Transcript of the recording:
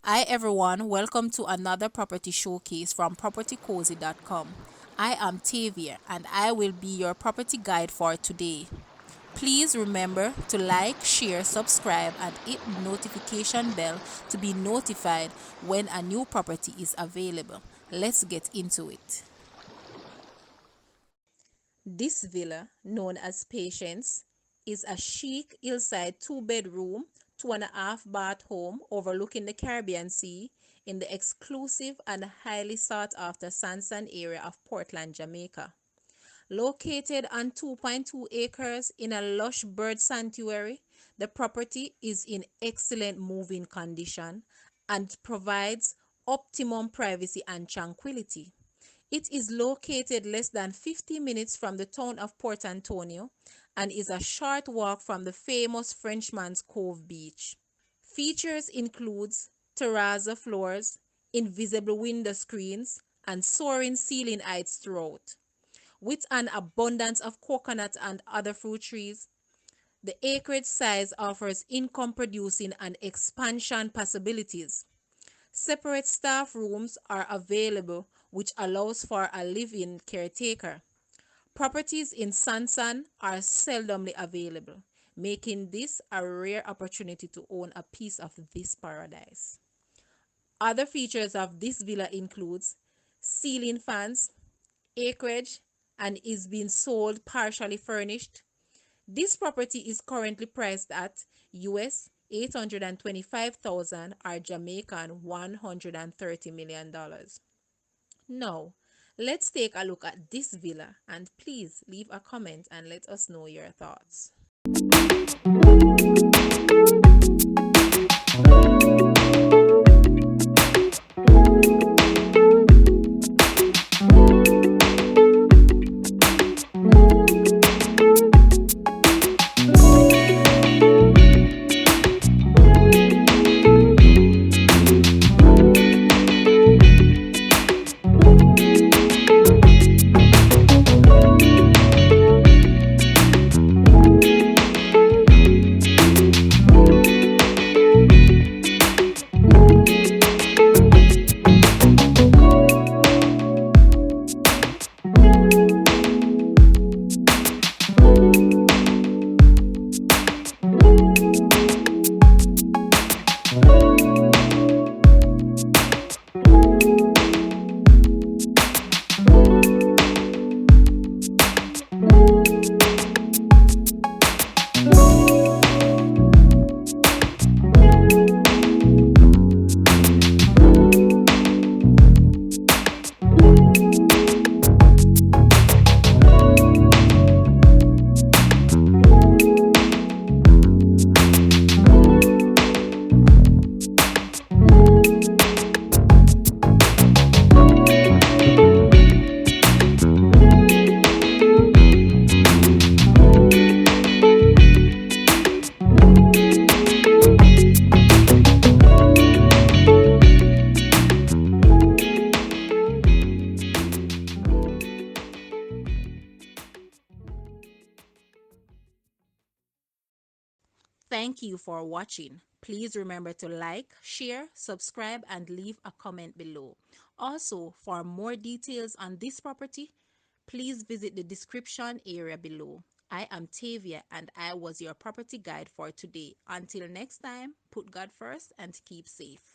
Hi everyone, welcome to another property showcase from propertycozy.com. I am Tavia and I will be your property guide for today. Please remember to like, share, subscribe and hit the notification bell to be notified when a new property is available. Let's get into it. This villa, known as Patience, is a chic hillside two-bedroom, 2.5 bath home overlooking the Caribbean Sea in the exclusive and highly sought-after Sansan area of Portland, Jamaica. Located on 2.2 acres in a lush bird sanctuary, the property is in excellent moving condition and provides optimum privacy and tranquility. It is located less than 50 minutes from the town of Port Antonio and is a short walk from the famous Frenchman's Cove beach. Features includes terrazzo floors, invisible window screens, and soaring ceiling heights throughout. With an abundance of coconut and other fruit trees, the acreage size offers income producing and expansion possibilities. Separate staff rooms are available, which allows for a live-in caretaker. Properties in Sansan are seldomly available, making this a rare opportunity to own a piece of this paradise. Other features of this villa includes ceiling fans, acreage, and is being sold partially furnished. This property is currently priced at US 825,000 or Jamaican $130 million. Now, let's take a look at this villa and please leave a comment and let us know your thoughts. Thank you for watching. Please remember to like, share, subscribe, and leave a comment below. Also, for more details on this property, please visit the description area below. I am Tavia and I was your property guide for today. Until next time, put God first and keep safe.